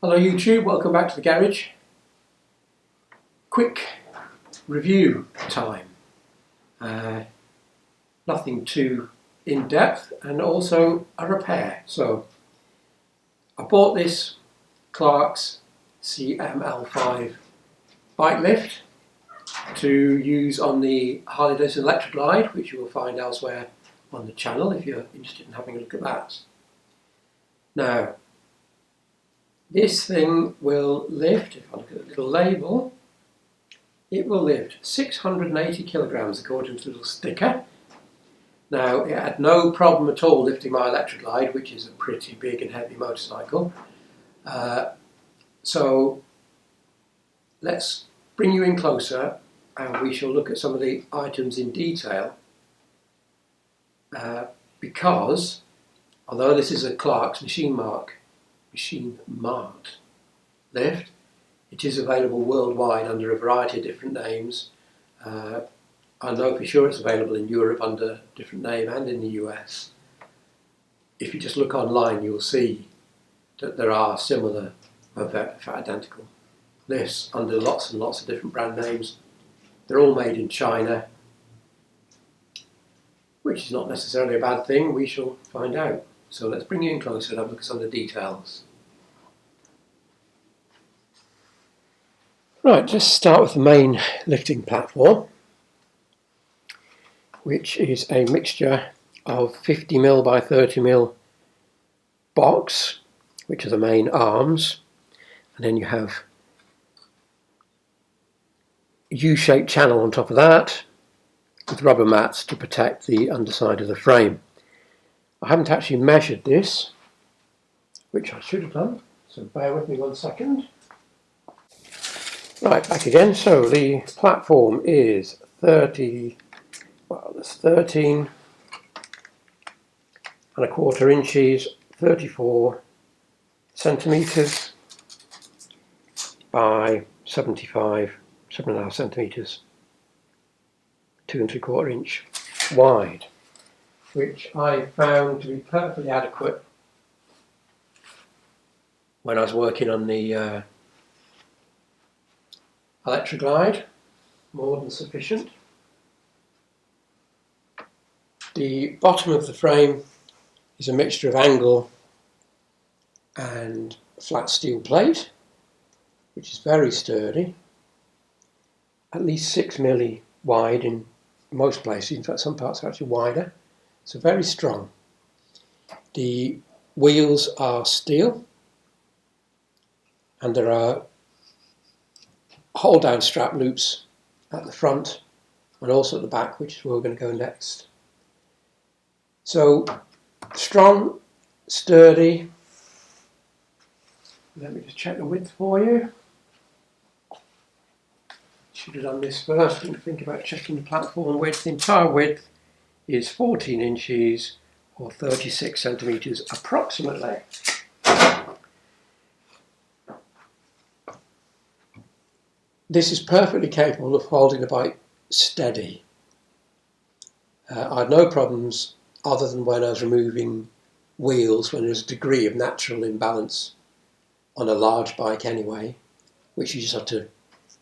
Hello YouTube, welcome back to the garage. Quick review time. Nothing too in-depth, and also a repair. So I bought this Clark's CML5 bike lift to use on the Harley-Davidson Electric Glide, which you will find elsewhere on the channel if you're interested in having a look at that. Now, this thing will lift, if I look at the little label, it will lift 680 kilograms according to the little sticker. Now, it had no problem at all lifting my Electric Glide, which is a pretty big and heavy motorcycle. So let's bring you in closer and we shall look at some of the items in detail. Because although this is a Clark's machine marked lift, it is available worldwide under a variety of different names. I know for sure it's available in Europe under a different name and in the US. If you just look online, you'll see that there are similar, in fact identical, lifts under lots and lots of different brand names. They're all made in China, which is not necessarily a bad thing. We shall find out. So let's bring you in closer and have a look at some of the details. Right, let's start with the main lifting platform, which is a mixture of 50mm by 30mm box, which are the main arms, and then you have a U-shaped channel on top of that with rubber mats to protect the underside of the frame. I haven't actually measured this, which I should have done, so bear with me 1 second. Right, back again. So the platform is 13 and a quarter inches, 34 centimeters by 7.5 centimeters, 2 3/4 inch wide, which I found to be perfectly adequate when I was working on the Electric Glide, more than sufficient. The bottom of the frame is a mixture of angle and flat steel plate, which is very sturdy, at least 6mm wide in most places. In fact, some parts are actually wider, so very strong. The wheels are steel, and there are hold down strap loops at the front and also at the back, which is where we're going to go next. So strong, sturdy. Let me just check the width for you. Should have done this first. Didn't think about checking the platform width. The entire width is 14 inches or 36 centimeters approximately. This is perfectly capable of holding the bike steady. I had no problems other than when I was removing wheels, when there's a degree of natural imbalance on a large bike anyway, which you just have to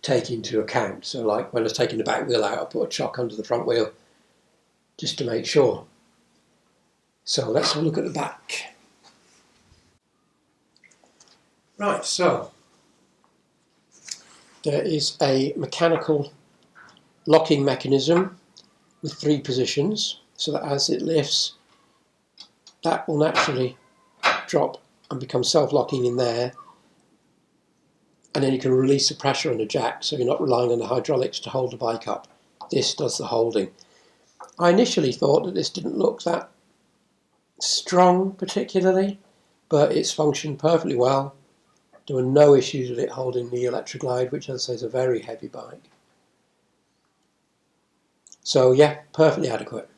take into account. So like when I was taking the back wheel out, I put a chock under the front wheel just to make sure. So let's have a look at the back. Right, so there is a mechanical locking mechanism with 3 positions, so that as it lifts, that will naturally drop and become self-locking in there, and then you can release the pressure on the jack, so you're not relying on the hydraulics to hold the bike up. This does the holding. I initially thought that this didn't look that strong particularly, but it's functioned perfectly well. There were no issues with it holding the Electric Glide, which, as I say, is a very heavy bike. So yeah, perfectly adequate.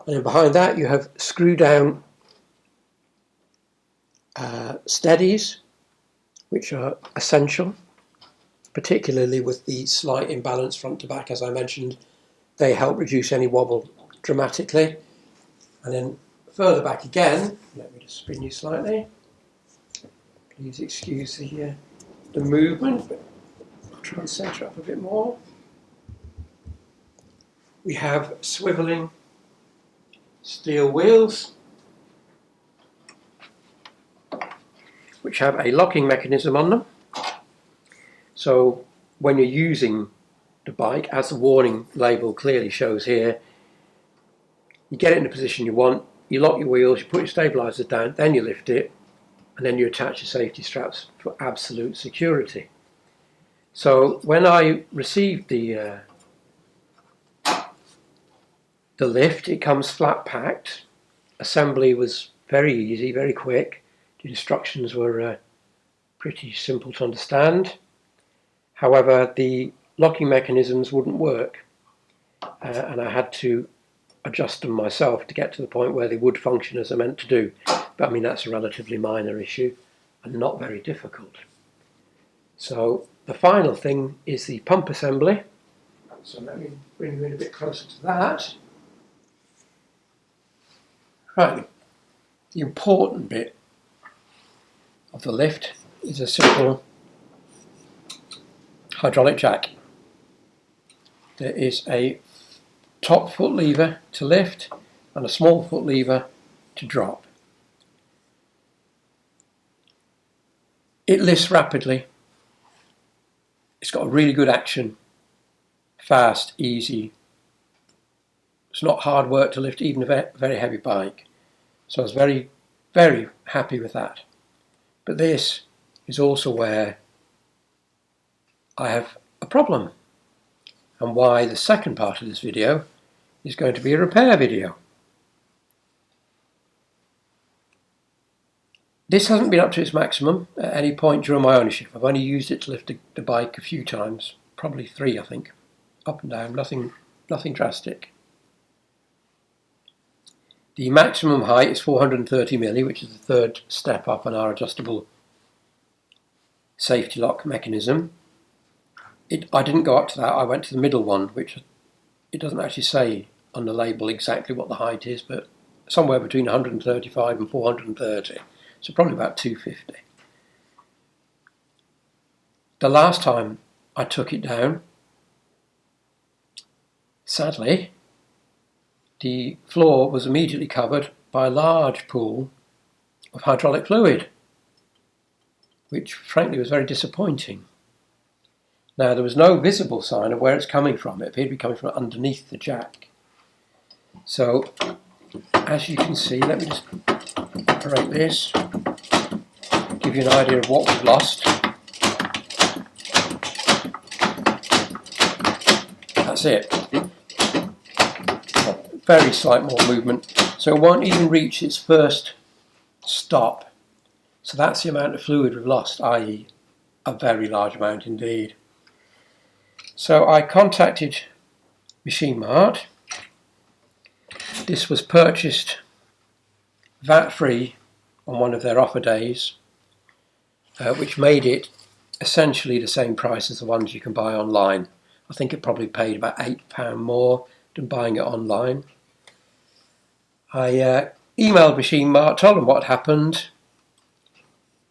And then behind that you have screw down steadies, which are essential, particularly with the slight imbalance front to back, as I mentioned. They help reduce any wobble dramatically. And then further back again, let me just spin you slightly. Please excuse the movement, but I'll try and centre up a bit more. We have swivelling steel wheels, which have a locking mechanism on them. So when you're using the bike, as the warning label clearly shows here, you get it in the position you want, you lock your wheels, you put your stabilisers down, then you lift it, and then you attach your safety straps for absolute security. So when I received the lift, it comes flat packed. Assembly was very easy, very quick. The instructions were pretty simple to understand. However, the locking mechanisms wouldn't work, and I had to adjust them myself to get to the point where they would function as they're meant to do. But I mean, that's a relatively minor issue and not very difficult. So the final thing is the pump assembly. So let me bring you in a bit closer to that. Right, the important bit of the lift is a simple hydraulic jack. There is a top foot lever to lift and a small foot lever to drop. It lifts rapidly. It's got a really good action, fast, easy. It's not hard work to lift even a very heavy bike. So I was very, very happy with that. But this is also where I have a problem, and why the second part of this video is going to be a repair video. This hasn't been up to its maximum at any point during my ownership. I've only used it to lift the bike a few times, probably 3 I think, up and down, nothing drastic. The maximum height is 430 milli, which is the third step up on our adjustable safety lock mechanism. I didn't go up to that, I went to the middle one, which it doesn't actually say on the label exactly what the height is, but somewhere between 135 and 430, so probably about 250. The last time I took it down, sadly, the floor was immediately covered by a large pool of hydraulic fluid, which frankly was very disappointing. Now, there was no visible sign of where it's coming from. It appeared to be coming from underneath the jack. So, as you can see, let me just operate this, give you an idea of what we've lost. That's it. A very slight more movement. So it won't even reach its first stop. So that's the amount of fluid we've lost, i.e. a very large amount indeed. So I contacted Machine Mart. This was purchased VAT-free on one of their offer days, which made it essentially the same price as the ones you can buy online. I think it probably paid about £8 more than buying it online. I emailed Machine Mart, told them what happened,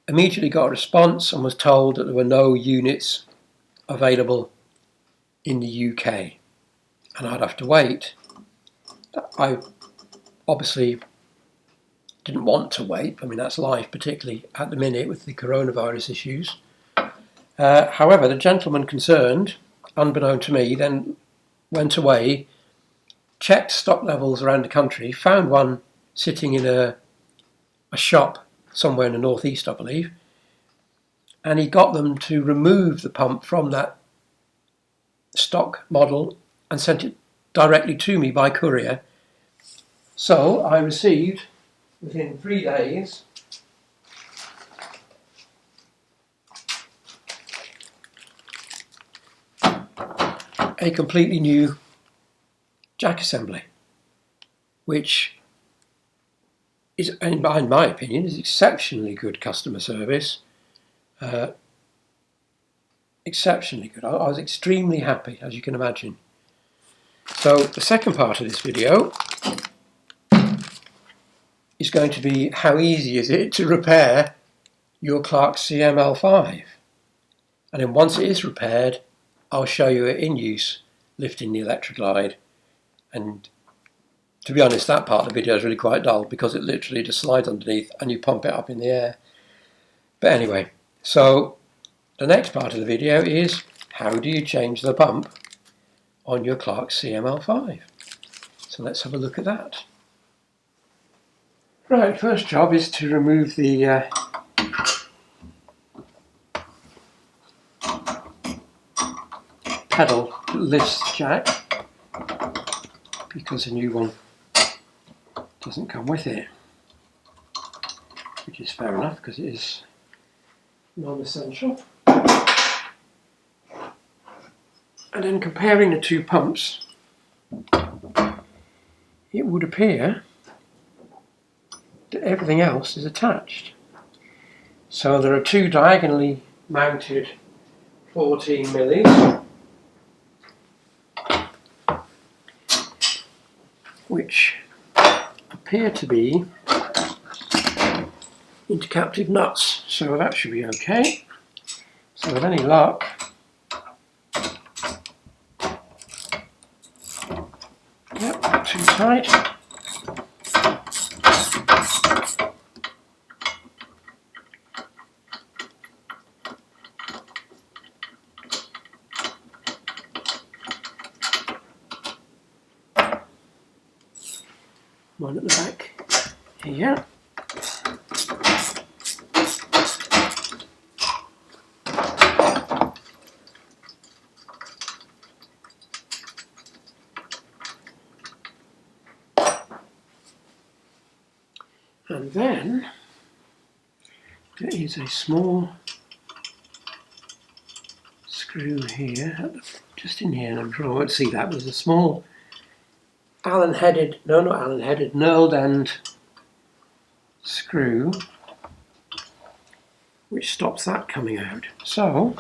immediately got a response and was told that there were no units available in the UK and I'd have to wait. I obviously didn't want to wait. I mean, that's life, particularly at the minute with the coronavirus issues. However, the gentleman concerned, unbeknown to me, then went away, checked stock levels around the country, found one sitting in a shop somewhere in the northeast, I believe, and he got them to remove the pump from that stock model and sent it directly to me by courier. So I received, within 3 days, a completely new jack assembly, which is, in my opinion, is exceptionally good customer service. Exceptionally good. I was extremely happy, as you can imagine. So the second part of this video is going to be how easy is it to repair your Clark CML5. And then once it is repaired, I'll show you it in use, lifting the electric glide. And to be honest, that part of the video is really quite dull because it literally just slides underneath and you pump it up in the air. But anyway, so the next part of the video is how do you change the pump on your Clark CML5? So let's have a look at that. Right, first job is to remove the pedal that lifts jack, because a new one doesn't come with it, which is fair enough because it is non-essential. And then comparing the two pumps, it would appear that everything else is attached. So there are two diagonally mounted 14 millis, which appear to be intercaptive nuts, so that should be okay. So with any luck, yep, not too tight. One at the back here. And then there is a small screw here, just in here, and I'm sure I won't see that, but there's a small knurled end screw which stops that coming out. So,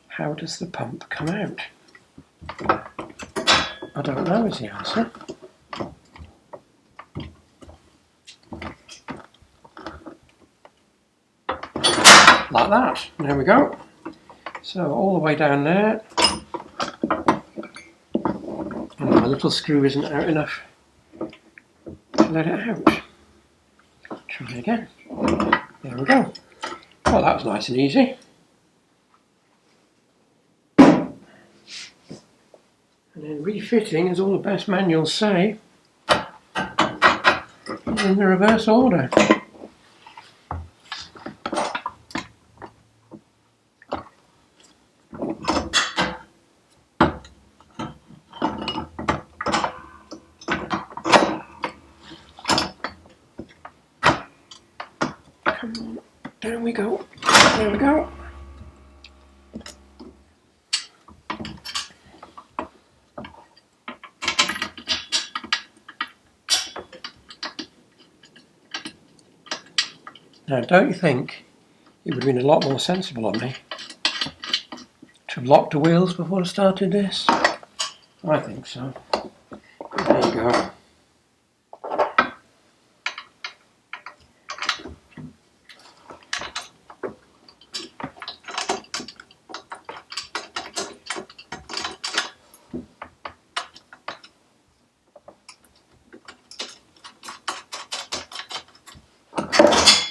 how does the pump come out? I don't know is the answer. Like that. There we go. So all the way down there. And my little screw isn't out enough to let it out. Try again. There we go. Well, that was nice and easy. And then refitting, as all the best manuals say, is in the reverse order. Come on, down we go. There we go. Now, don't you think it would have been a lot more sensible of me to have locked the wheels before I started this? I think so. But there you go.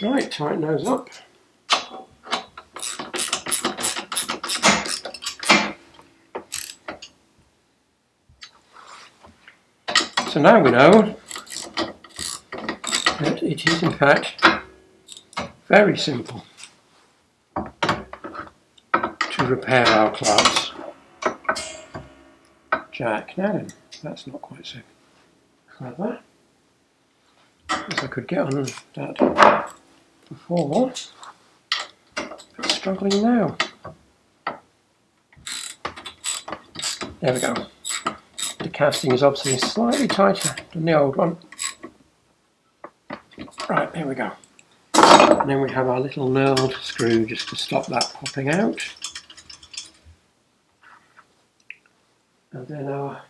Right, tighten those up. So now we know that it is in fact very simple to repair our Clark's jack. Now then, that's not quite so clever as I could get on that before, but struggling now. There we go. The casting is obviously slightly tighter than the old one. Right, there we go. And then we have our little knurled screw just to stop that popping out. And then our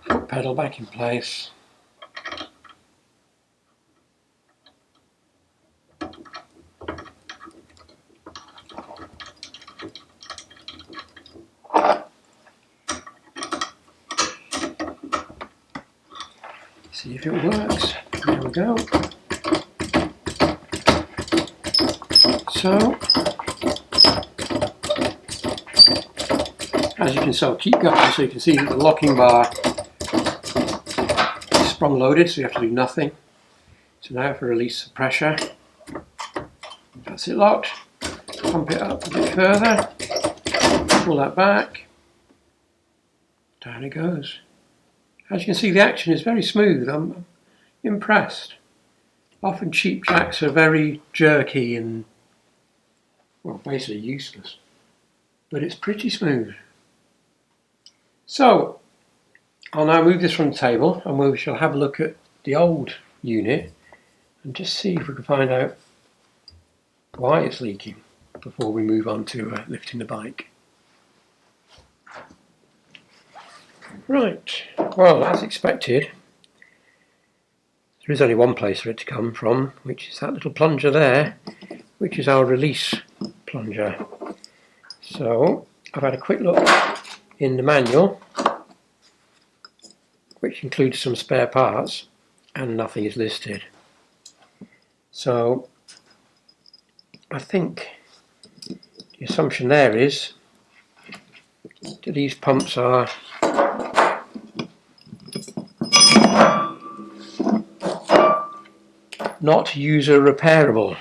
foot pedal back in place. See if it works. There we go. So, as you can see, I'll keep going so you can see that the locking bar is sprung loaded, so you have to do nothing. So now if I release the pressure, that's it locked. Pump it up a bit further, pull that back, down it goes. As you can see, the action is very smooth. I'm impressed. Often cheap jacks are very jerky and, well, basically useless, but it's pretty smooth. So I'll now move this from the table and we shall have a look at the old unit and just see if we can find out why it's leaking before we move on to lifting the bike. Right, well, as expected, there is only one place for it to come from, which is that little plunger there, which is our release plunger. So I've had a quick look in the manual, which includes some spare parts, and nothing is listed. So I think the assumption there is that these pumps are not user repairable.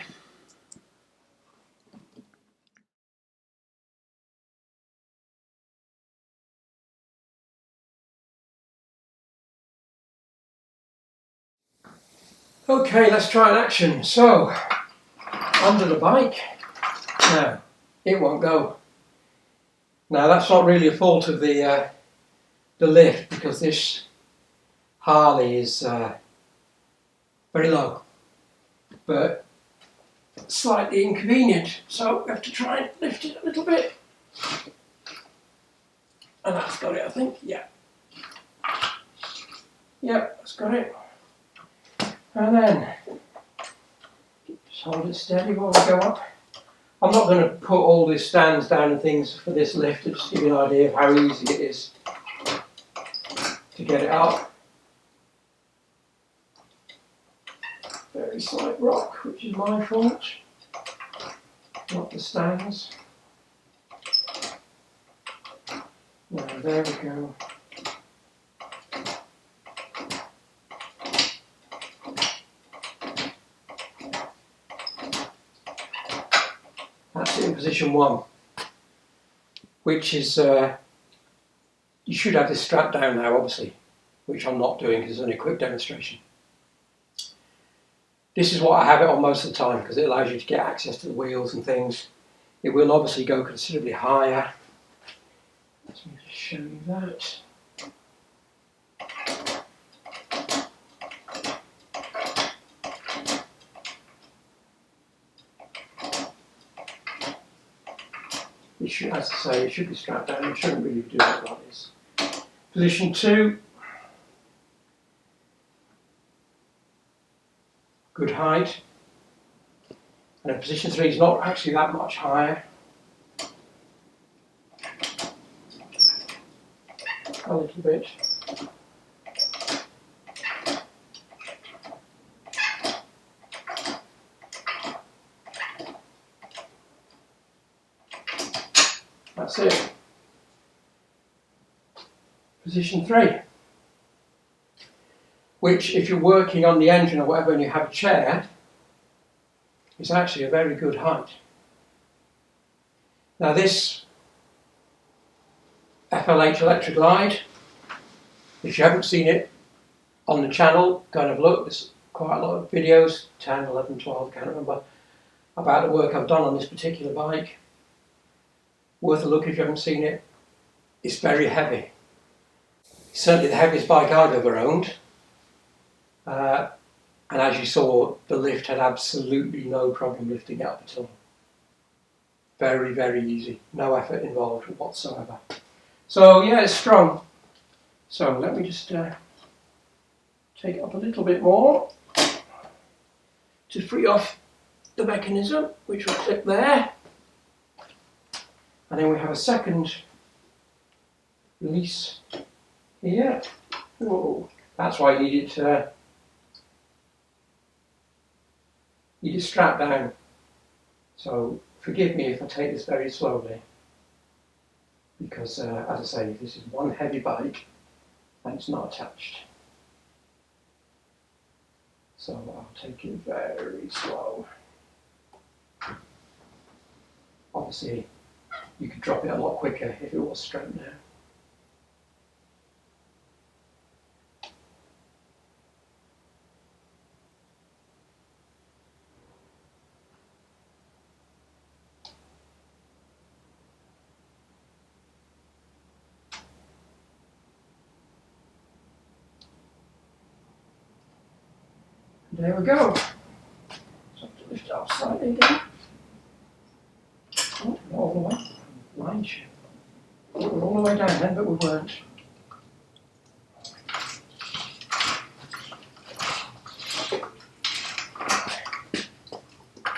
Okay, let's try an action. So, under the bike. Now, it won't go. Now, that's not really a fault of the lift, because this Harley is very low, but slightly inconvenient. So we have to try and lift it a little bit. And that's got it, I think. Yeah. Yep, that's got it. And then just hold it steady while we go up. I'm not going to put all these stands down and things for this lift, to just give you an idea of how easy it is to get it up. Very slight rock, which is my fault, not the stands. Now, there we go. That's it in position 1, which is, you should have this strap down now, obviously, which I'm not doing because it's only a quick demonstration. This is what I have it on most of the time because it allows you to get access to the wheels and things. It will obviously go considerably higher. Let me just show you that. It should, as I say, it should be strapped down. It shouldn't really do it like this. Position 2. Good height. And then position 3 is not actually that much higher. A little bit. That's it. Position 3, which if you're working on the engine or whatever and you have a chair, is actually a very good height. Now this FLH electric glide, if you haven't seen it on the channel, go and have a look. There's quite a lot of videos, 10, 11, 12, I can't remember, about the work I've done on this particular bike. Worth a look if you haven't seen it. It's very heavy. It's certainly the heaviest bike I've ever owned. And as you saw, the lift had absolutely no problem lifting it up at all. Very, very easy. No effort involved whatsoever. So yeah, it's strong. So let me just take it up a little bit more to free off the mechanism, which will clip there. And then we have a second release here. Whoa. That's why you need it strapped down. So forgive me if I take this very slowly, because as I say, this is one heavy bike and it's not attached. So I'll take it very slow. Obviously, you could drop it a lot quicker if it was straight now. There we go. So I have to lift it up slightly again. Oh, not all the way. Line shift. We were all the way down then, but we weren't.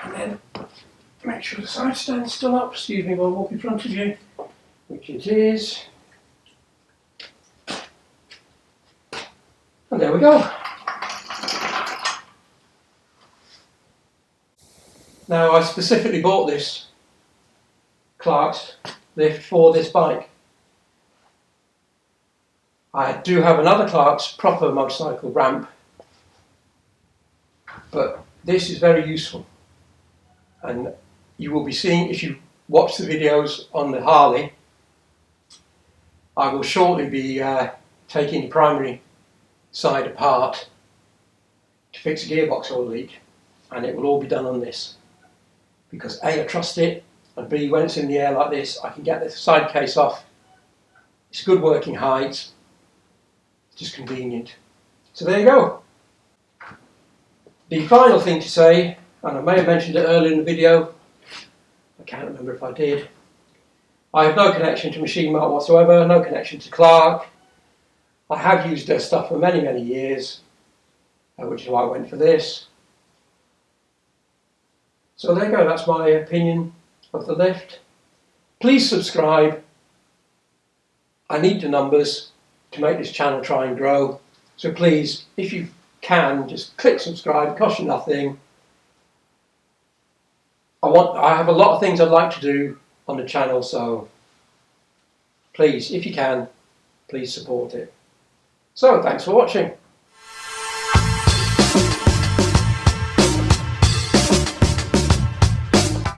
And then make sure the side stand's still up. Excuse me while I walk in front of you, which it is. And there we go. Now, I specifically bought this Clark's lift for this bike. I do have another Clark's proper motorcycle ramp, but this is very useful. And you will be seeing, if you watch the videos on the Harley, I will shortly be taking the primary side apart to fix a gearbox oil leak, and it will all be done on this. Because A, I trust it, and B, when it's in the air like this, I can get the side case off. It's good working height, it's just convenient. So there you go. The final thing to say, and I may have mentioned it earlier in the video, I can't remember if I did, I have no connection to Machine Mart whatsoever, no connection to Clark. I have used their stuff for many, many years, which is why I went for this. So there you go, that's my opinion of the lift. Please subscribe. I need the numbers to make this channel try and grow. So please, if you can, just click subscribe, it costs you nothing. I have a lot of things I'd like to do on the channel, so please, if you can, please support it. So thanks for watching.